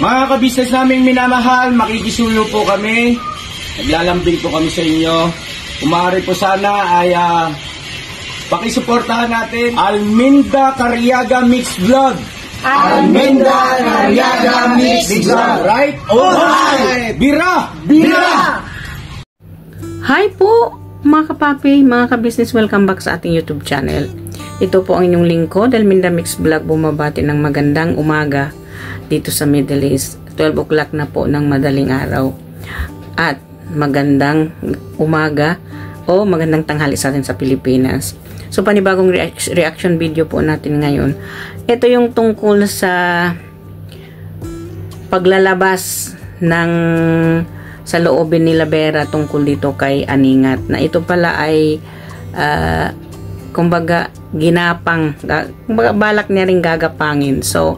Mga kabisnes naming minamahal, makikisuyo po kami. Naglalambing po kami sa inyo. Kumari po sana ay pakisuportahan natin Alminda Cariaga Mix Vlog. Alminda Cariaga Mix Vlog. Right? Alright! Bira! Bira! Hi po mga kapapi, mga kabisnes, welcome back sa ating YouTube channel. Ito po ang inyong lingkod, Alminda Mix Vlog, bumabati ng magandang umaga dito sa Middle East. 12 o'clock na po ng madaling araw. At magandang umaga o magandang tanghali sa atin sa Pilipinas. So panibagong reaction video po natin ngayon. Ito yung tungkol sa paglalabas ng sa loobin nila Vera tungkol dito kay Aningat, na ito pala ay kumbaga ginapang, kumbaga balak niya rin gagapangin. So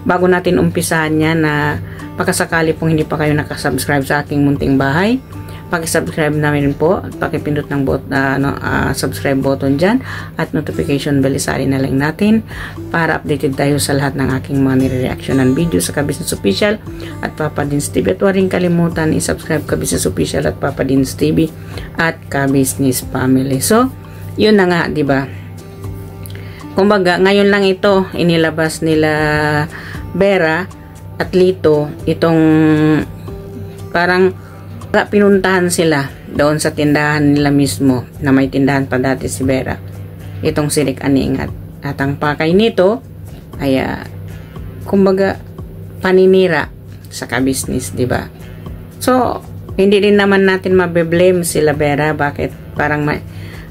bago natin umpisahan niya, na pakasakali pong hindi pa kayo nakasubscribe sa aking munting bahay, pakisubscribe namin po at pakipindot ng subscribe button dyan at notification bell, isali na lang natin para updated tayo sa lahat ng aking mga nire-reactionan video sa Kabisnes Official at Papa Dins TV. At huwag rin kalimutan i-subscribe Kabisnes Official at Papa Dins TV at Kabisnes Family. So yun na nga, diba? Kumbaga ngayon lang ito inilabas nila Vera at Lito, itong parang pinuntahan sila doon sa tindahan nila mismo, na may tindahan pa dati si Vera, itong si Rick Aningat. At ang pakay nito ay kumbaga paninira sa kabisnes, diba? So hindi din naman natin mabe-blame sila Vera, bakit parang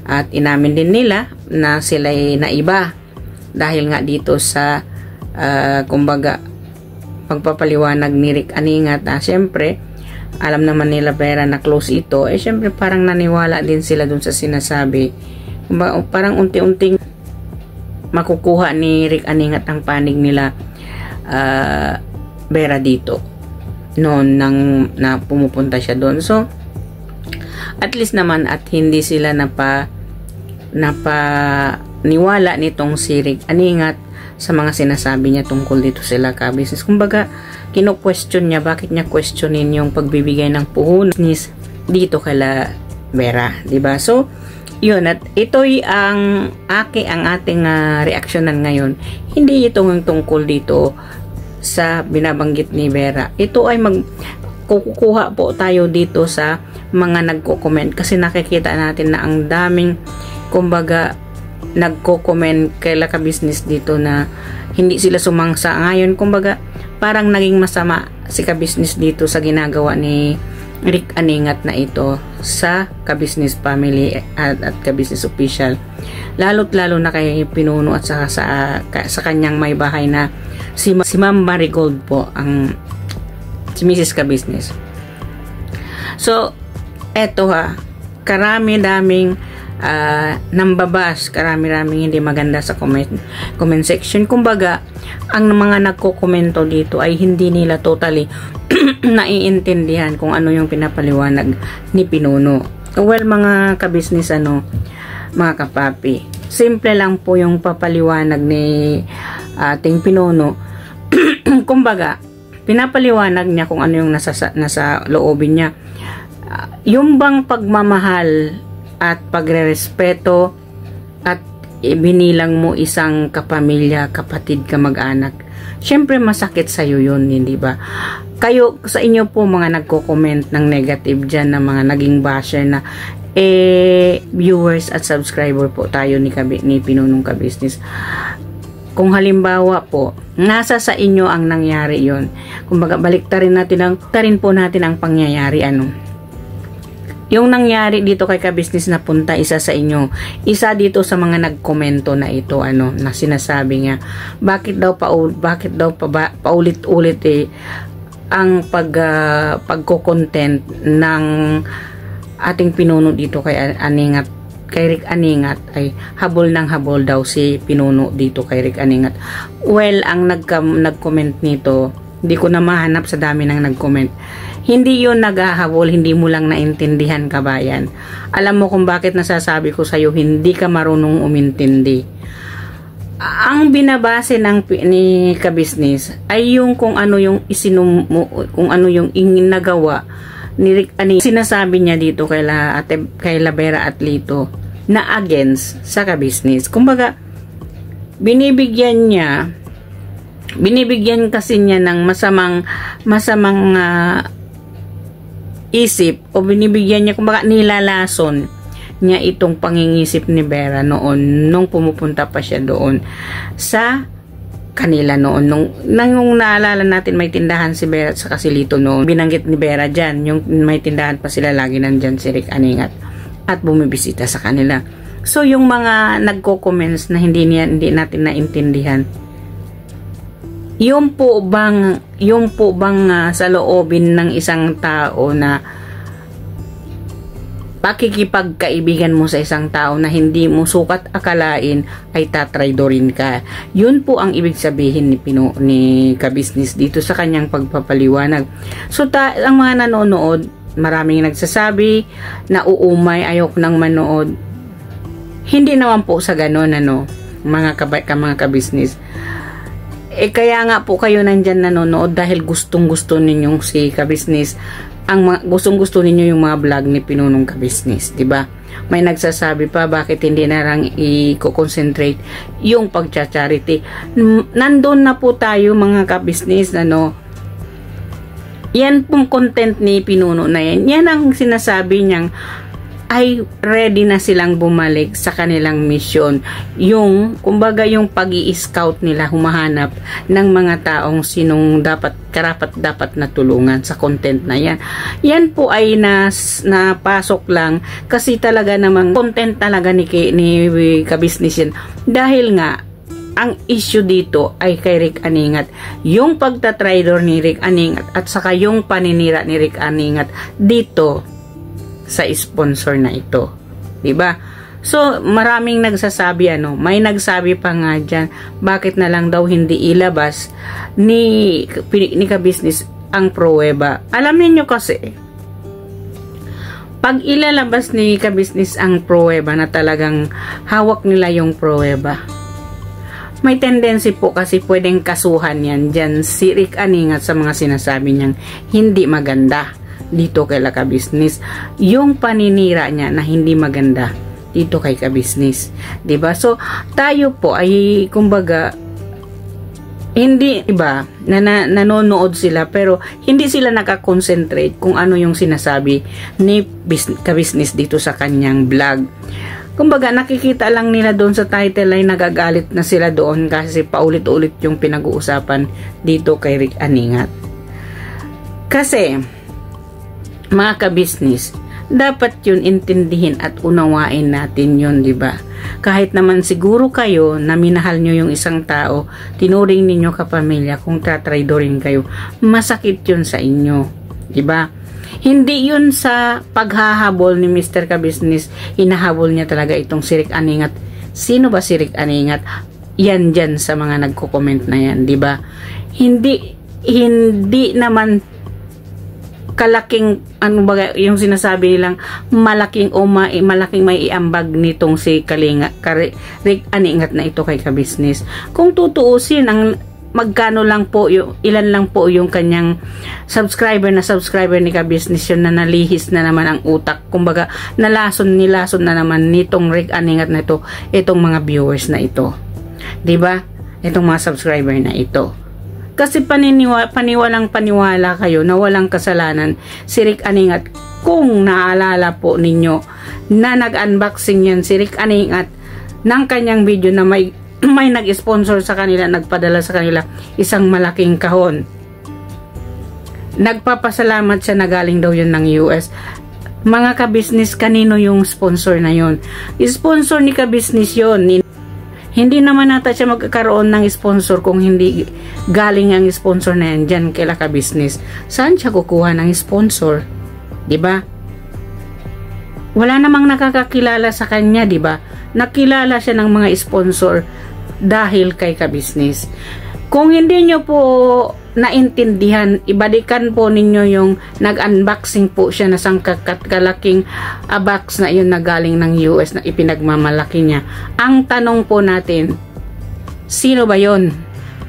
at inamin din nila na sila'y naiba dahil nga dito sa kumbaga pagpapaliwanag ni Rick Aningat. Syempre alam naman nila Vera na close ito, syempre parang naniwala din sila dun sa sinasabi. Kumbaga, parang unti-unting makukuha ni Rick Aningat ang panig nila Vera dito noon na pumupunta siya doon. So at least naman at hindi sila napaniwala nitong si Rick Aningat sa mga sinasabi niya tungkol dito sila kabisnes. Kumbaga kino-question niya, bakit niya questionin yung pagbibigay ng puhunan dito kala Vera, diba? So yun, at ito'y ang ating reaksyonan ngayon. Hindi ito ng tungkol dito sa binabanggit ni Vera. Ito ay kukuha po tayo dito sa mga nagko-comment, kasi nakikita natin na ang daming kumbaga nagko-comment kay Kabisnes dito na hindi sila sumangsa. Ngayon kumbaga parang naging masama si Kabisnes dito sa ginagawa ni Rick Aningat na ito sa Kabisnes Family at Kabisnes Official, lalo't lalo na kay Pinuno at saka sa kanyang may bahay na si Ma'am Marigold po, ang si Mrs. Kabisnes. So eto karami-daming nambabas, karami-raming hindi maganda sa comment section. Kumbaga ang mga nagko-komento dito ay hindi nila totally naiintindihan kung ano yung pinapaliwanag ni Pinuno. Well, mga kabisnes, mga kapapi, simple lang po yung papaliwanag ni ating Pinuno. Kumbaga pinapaliwanag niya kung ano yung nasa loobin niya. Yung bang pagmamahal at pagrerespeto at ibinilang mo isang kapamilya, kapatid, kamag-anak, syempre masakit sa'yo yun, hindi ba? Kayo, sa inyo po mga nagko-comment ng negative dyan, na mga naging basher na viewers at subscriber po tayo ni Pinunong Kabisnes. Kung halimbawa po nasa sa inyo ang nangyari yon, kumbaga baliktarin po natin ang pangyayari. Yung nangyari dito kay Kabisnes na punta, isa sa inyo, isa dito sa mga nagkomento na ito, na sinasabi niya, bakit daw paulit-ulit ang pagko-content ng ating Pinuno dito kay Aningat, kay Rick Aningat, ay habol ng habol daw si Pinuno dito kay Rick Aningat. Well, ang nag-comment nito, hindi ko na mahanap sa dami ng nag-comment. Hindi yun naghahabol, hindi mo lang naintindihan, kabayan. Alam mo kung bakit nasasabi ko sa'yo, hindi ka marunong umintindi. ang binabase ni ka-business ay yung kung ano yung kung ano yung nagawa ni Rick Aning. Sinasabi niya dito kay Vera at Lito na against sa ka-business. Kumbaga, binibigyan kasi niya ng masamang isip, o binibigyan niya, kumbaga nilalason niya itong pangingisip ni Vera noon nung pumupunta pa siya doon sa kanila noon. Nung naalala natin, may tindahan si Vera at saka si Lito noon. Binanggit ni Vera dyan, yung may tindahan pa sila, lagi nandyan si Rick Aningat at bumibisita sa kanila. So yung mga nagko-comments na hindi natin naintindihan, yung po bang sa loobin ng isang tao na pakikipagkaibigan mo sa isang tao na hindi mo sukat akalain ay tatraydorin ka. Yun po ang ibig sabihin ni ka-business dito sa kanyang pagpapaliwanag. So ang mga nanonood, maraming nagsasabi na uumay, ayok nang manood. Hindi naman po sa ganon, mga ka-business. Kaya nga po kayo nandyan nanonood dahil gustong-gusto ninyong si ka-business. Gustong-gusto ninyo yung mga vlog ni Pinunong ka-business, diba? May nagsasabi pa, bakit hindi na lang i-concentrate yung pagcha-charity? Nandun na po tayo, mga ka-business, yan pong content ni Pinuno na yan ang sinasabi niyang ay ready na silang bumalik sa kanilang mission. Kumbaga yung pag-i-scout nila, humahanap ng mga taong sinong karapat-dapat na tulungan sa content na yan. Yan po ay napasok lang kasi talaga namang content talaga ni ka-business yan. Dahil nga, ang issue dito ay kay Rick Aningat. Yung pagtatraidor ni Rick Aningat at saka yung paninira ni Rick Aningat dito sa sponsor na ito, diba? So maraming nagsasabi, may nagsabi pa nga dyan, bakit na lang daw hindi ilabas ni ka-business ang pruweba. Alam niyo kasi, pag ilalabas ni ka-business ang pruweba na talagang hawak nila yung pruweba, may tendency po kasi pwedeng kasuhan yan dyan si Rick Aningat sa mga sinasabi niyang hindi maganda dito kay ka-business. Yung paninira niya na hindi maganda dito kay ka-business, diba? So tayo po ay kumbaga hindi, diba, nanonood sila pero hindi sila nakakonsentrate kung ano yung sinasabi ni ka-business dito sa kanyang vlog. Kumbaga nakikita lang nila doon sa title ay nagagalit na sila doon kasi paulit-ulit yung pinag-uusapan dito kay Rick Aningat. Kasi mga ka-business, dapat yun intindihin at unawain natin yun, diba? Kahit naman siguro kayo na minahal nyo yung isang tao, tinuring ninyo kapamilya, kung tatraydorin kayo, masakit yun sa inyo, diba? Hindi yun sa paghahabol ni Mr. Ka-business, hinahabol niya talaga itong si Rick Aningat. Sino ba si Rick Aningat? Yan dyan sa mga nagko-comment na yan, diba? Hindi naman kalaking yung sinasabi nilang malaking may iambag nitong si Rick Aningat na ito kay ka-business. Kung tutuusin, magkano lang po ilan lang po yung kanyang subscriber ni ka-business, yun na nalihis na naman ang utak. Kumbaga nilason na naman nitong Rick Aningat na ito itong mga viewers na ito, diba? Itong mga subscriber na ito. Kasi paniwalang-paniwala kayo na walang kasalanan si Rick Aningat. Kung naalala po ninyo na nag-unboxing yan si Rick Aningat ng kanyang video na may nag-sponsor sa kanila, nagpadala sa kanila isang malaking kahon. Nagpapasalamat siya na galing daw yun ng US. Mga ka-business, kanino yung sponsor na yun? Sponsor ni ka-business yun. Hindi naman nata siya magkakaroon ng sponsor kung hindi galing ang sponsor na yan dyan kay ka-business. Saan siya kukuha ng sponsor? Diba? Wala namang nakakakilala sa kanya, diba? Nakilala siya ng mga sponsor dahil kay ka-business. Kung hindi nyo po naintindihan, ibalikan po ninyo yung nag-unboxing po siya na kalaking box na yun na galing ng US na ipinagmamalaki niya. Ang tanong po natin, Sino ba yon?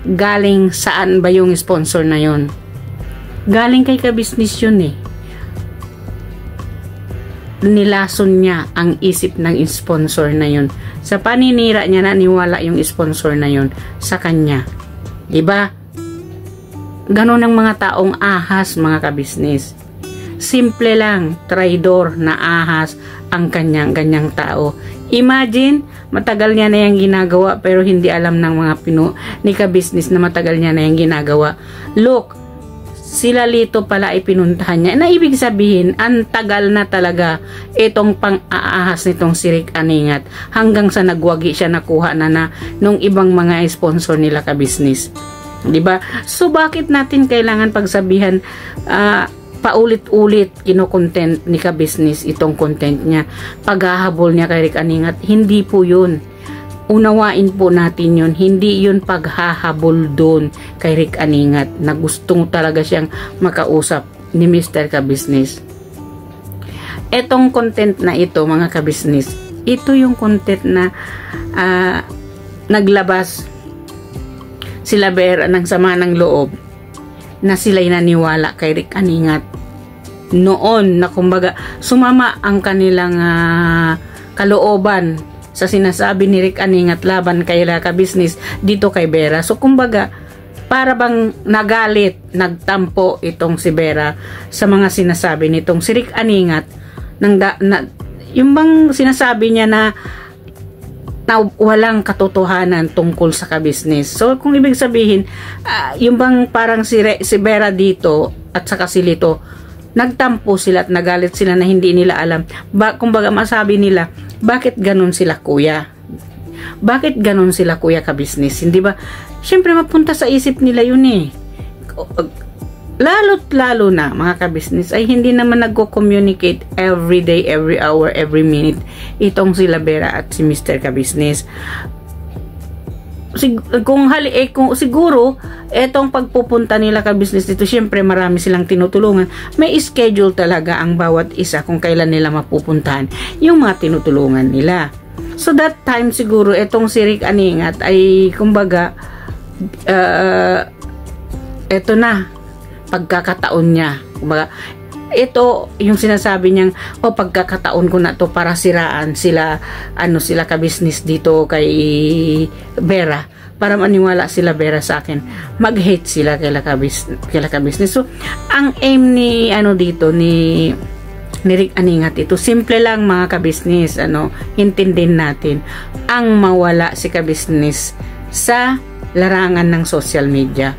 Galing saan ba yung sponsor na yon? Galing kay ka-business yun eh. Nilason niya ang isip ng sponsor na yun. Sa paninira niya, naniwala yung sponsor na yun sa kanya. Diba? Ganon ang mga taong ahas, mga ka-business. Simple lang, traidor na ahas ang kanyang tao. Imagine, matagal niya na yung ginagawa pero hindi alam ng mga ni ka-business na matagal niya na yung ginagawa. Look, sila Lito pala ay pinuntahan niya. Na ibig sabihin, ang tagal na talaga itong pang-aahas nitong si Rick Aningat hanggang sa nagwagi siya nakuha na nung ibang mga sponsor nila ka-business. Diba? So, bakit natin kailangan pagsabihan paulit-ulit kino-content ni ka-business itong content niya, paghahabol niya kay Rick Aningat? Hindi po yun. Unawain po natin yun. Hindi yun paghahabol doon kay Rick Aningat na gustong talaga siyang makausap ni Mr. Ka-business. Etong content na ito, mga ka-business, ito yung content na naglabas sila Vera ng sama ng loob na sila'y naniwala kay Rick Aningat noon na kumbaga sumama ang kanilang kalooban sa sinasabi ni Rick Aningat laban kay ka-business dito kay Vera. So kumbaga para bang nagalit, nagtampo itong si Vera sa mga sinasabi nitong si Rick Aningat yung bang sinasabi niya na walang katotohanan tungkol sa ka-business. So kung ibig sabihin yung bang parang si Vera dito at saka si Lito nagtampo sila at nagalit sila na hindi nila alam. Kumbaga masabi nila, bakit ganun sila kuya? Bakit ganun sila kuya ka-business? Hindi ba? Siyempre mapunta sa isip nila yun eh. Lalo na mga ka-business ay hindi naman nagko-communicate every day, every hour, every minute itong sila Vera at si Mr. Ka-business. Kung siguro etong pagpupunta nila ka-business dito, syempre marami silang tinutulungan. May schedule talaga ang bawat isa kung kailan nila mapupuntahan yung mga tinutulungan nila. So that time siguro etong si Rick Aningat ay kumbaga eto na pagkakataon niya. Kumbaga ito yung sinasabi niyang pagkakataon ko na to para siraan sila sila ka-business dito kay Vera, para maniwala sila Vera sa akin, mag-hate sila kay ka-business. So ang aim ni dito ni Rick Aningat ito simple lang mga ka-business, intindihin natin ang mawala si ka-business sa larangan ng social media.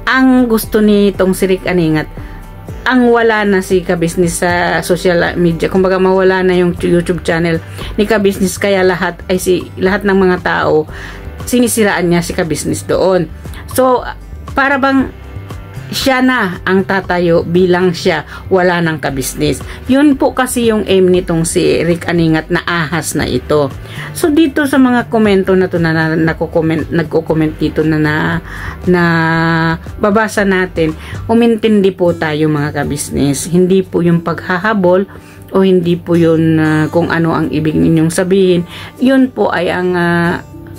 Ang gusto nitong si Rick Aningat ang wala na si ka-business sa social media, kumbaga mawala na yung YouTube channel ni ka-business, kaya lahat ng mga tao sinisiraan niya si ka-business doon. So para bang siya na ang tatayo bilang siya wala ng ka-business. Yun po kasi yung aim nitong si Rick Aningat na ahas na ito. So dito sa mga komento na to na nagko-comment dito na babasa natin, umintindi po tayo mga ka-business. Hindi po yung paghahabol o hindi po yun kung ano ang ibig ninyong sabihin. Yun po ay ang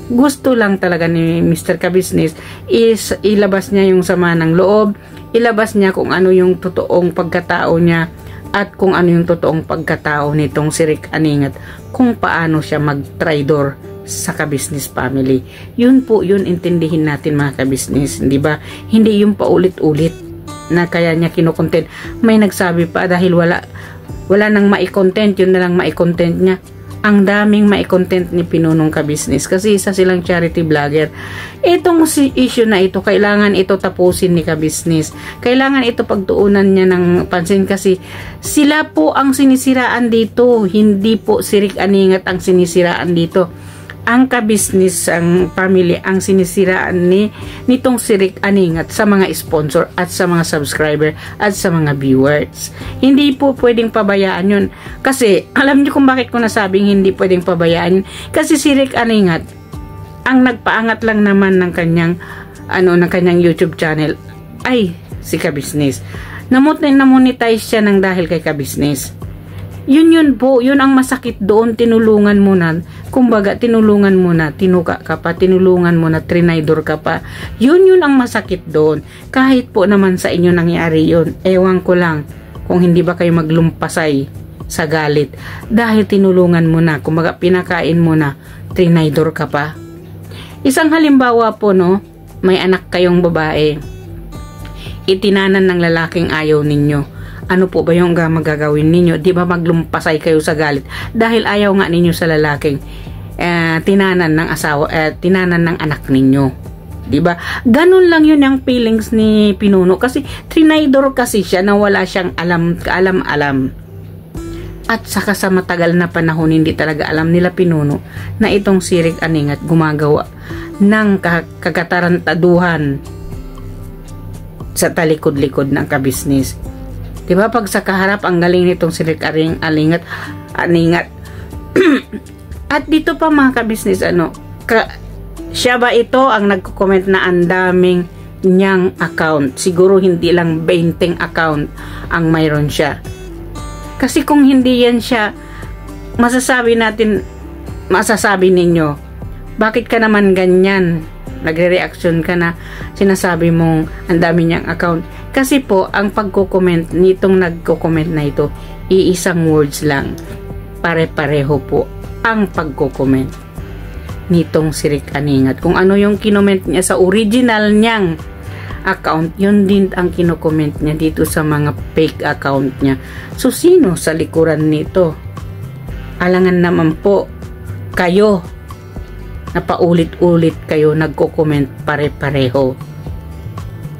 gusto lang talaga ni Mr. Ka-business is ilabas niya yung sama ng loob, ilabas niya kung ano yung totoong pagkatao niya at kung ano yung totoong pagkatao nitong si Rick Aningat, kung paano siya mag-traidor sa ka-business family. Yun po, yun intindihin natin mga ka-business, di ba? Hindi yung paulit-ulit na kaya niya kinokontent. May nagsabi pa dahil wala nang mai-content, yun na lang mai-content niya. Ang daming mai-content ni Pinunong Ka-business kasi isa silang charity vlogger. Itong issue na ito, kailangan ito tapusin ni Ka-business. Kailangan ito pagtuunan niya ng pansin kasi sila po ang sinisiraan dito. Hindi po si Rick Aningat ang sinisiraan dito. Ang Ka-business, ang family, ang sinisiraan nitong si Rick Aningat sa mga sponsor at sa mga subscriber at sa mga viewers. Hindi po pwedeng pabayaan yun. Kasi, alam niyo kung bakit ko nasabing hindi pwedeng pabayaan. Kasi si Rick Aningat, ang nagpaangat lang naman ng kanyang YouTube channel ay si Ka-business. Namonetize siya ng dahil kay Ka-business. Yun po, yun ang masakit doon, tinulungan mo na, kumbaga tinulungan mo na, tinuka ka pa, tinulungan mo na, trinaydor ka pa. Yun ang masakit doon. Kahit po naman sa inyo nangyari yun, ewan ko lang kung hindi ba kayo maglumpasay sa galit. Dahil tinulungan mo na, kumbaga pinakain mo na, trinaydor ka pa. Isang halimbawa po, no, may anak kayong babae, itinanan ng lalaking ayaw ninyo. Ano po ba yung magagawin ninyo? Di ba maglumpasay kayo sa galit? Dahil ayaw nga ninyo sa lalaking tinanan ng asawa, tinanan ng anak ninyo. Di ba? Ganun lang yun ang feelings ni Pinuno. Kasi trinaydor kasi siya na wala siyang alam. At saka sa matagal na panahon, hindi talaga alam nila Pinuno na itong si Rick Aningat gumagawa ng kagatarantaduhan sa talikod-likod ng kabisnis. Diba pag sa kaharap ang galing nitong si Rick Aningat. At dito pa mga kabisnis, siya ba ito ang nagko-comment na ang daming niyang account? Siguro hindi lang 20 account ang mayroon siya. Kasi kung hindi yan siya, masasabi ninyo, bakit ka naman ganyan? Nagre-reaction ka na, sinasabi mong ang dami niyang account. Kasi po, ang pagko-comment nitong nagko-comment na ito, iisang words lang. Pare-pareho po ang pagko-comment nitong si Rick Aningat. Kung ano yung kinoment niya sa original niyang account, yun din ang kino-comment niya dito sa mga fake account niya. So, sino sa likuran nito? Alangan naman po, kayo, na paulit-ulit kayo nagko-comment pare-pareho.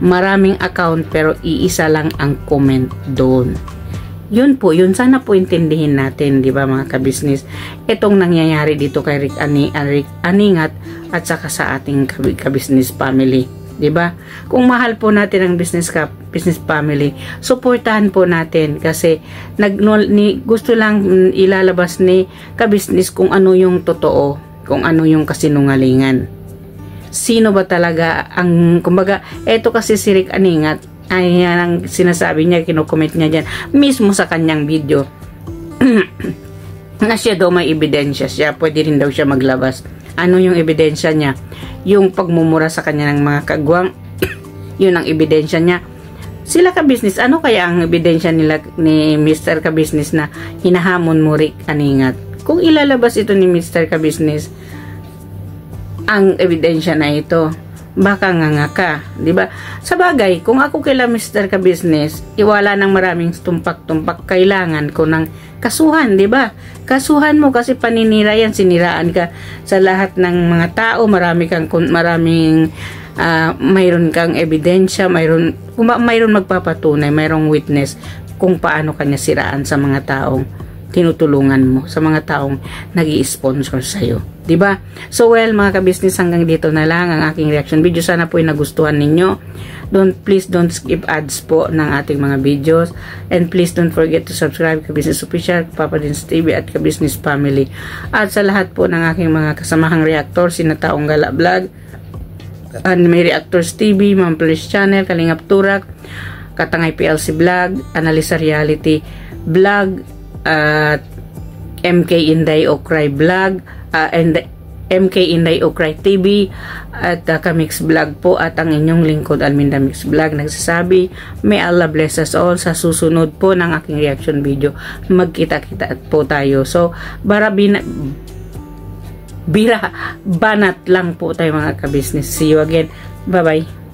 Maraming account pero iisa lang ang comment doon. Yun po, yun sana po intindihin natin, di ba mga kabisnes? Itong nangyayari dito kay Rick Aningat at saka sa ating kabisnes family, di ba? Kung mahal po natin ang business family, suportahan po natin kasi gusto lang ilalabas ni kabisnes kung ano yung totoo, kung ano yung kasinungalingan. Sino ba talaga ang, kumbaga, eto kasi si Rick Aningat, ay yan ang sinasabi niya, kino-comment niya dyan, mismo sa kanyang video, na siya daw may ebidensya siya, pwede rin daw siya maglabas. Ano yung ebidensya niya? Yung pagmumura sa kanya ng mga kagwang, yun ang ebidensya niya. Sila ka-business, ano kaya ang ebidensya nila ni Mr. Ka-business na hinahamon mo Rick Aningat? Kung ilalabas ito ni Mr. Ka-business, ang ebidensya na ito, baka nga ka, di ba? Sa bagay, kung ako kila Mr. Ka-business, iwala ng maraming tumpak-tumpak, kailangan ko ng kasuhan, di ba? Kasuhan mo kasi paninira yan, siniraan ka sa lahat ng mga tao, maraming mayroon kang ebidensya, mayroon magpapatunay, mayroong witness kung paano kanya siraan sa mga taong tinutulungan mo, sa mga taong nag-i-sponsor sa'yo. Diba? So well, mga ka-business, hanggang dito na lang ang aking reaction video. Sana po ay nagustuhan ninyo. Please don't skip ads po ng ating mga videos. And please don't forget to subscribe Ka-Business Official, Papa Dins TV at Ka-Business Family. At sa lahat po ng aking mga kasamahang reactor, sina Taong Gala Vlog, Anime Reactors TV, Ma'am Police Channel, Kalingap Turak, Katangay PLC Vlog, Analisa Reality Vlog, at MK Inday Okray Vlog, and MK Inday Okray TV, at Kamix Vlog po, at ang inyong lingkod Alminda Mix Vlog nagsasabi, may Allah bless us all. Sa susunod po ng aking reaction video, magkita-kita po tayo. So, banat lang po tayo mga ka-business. See you again. Bye-bye.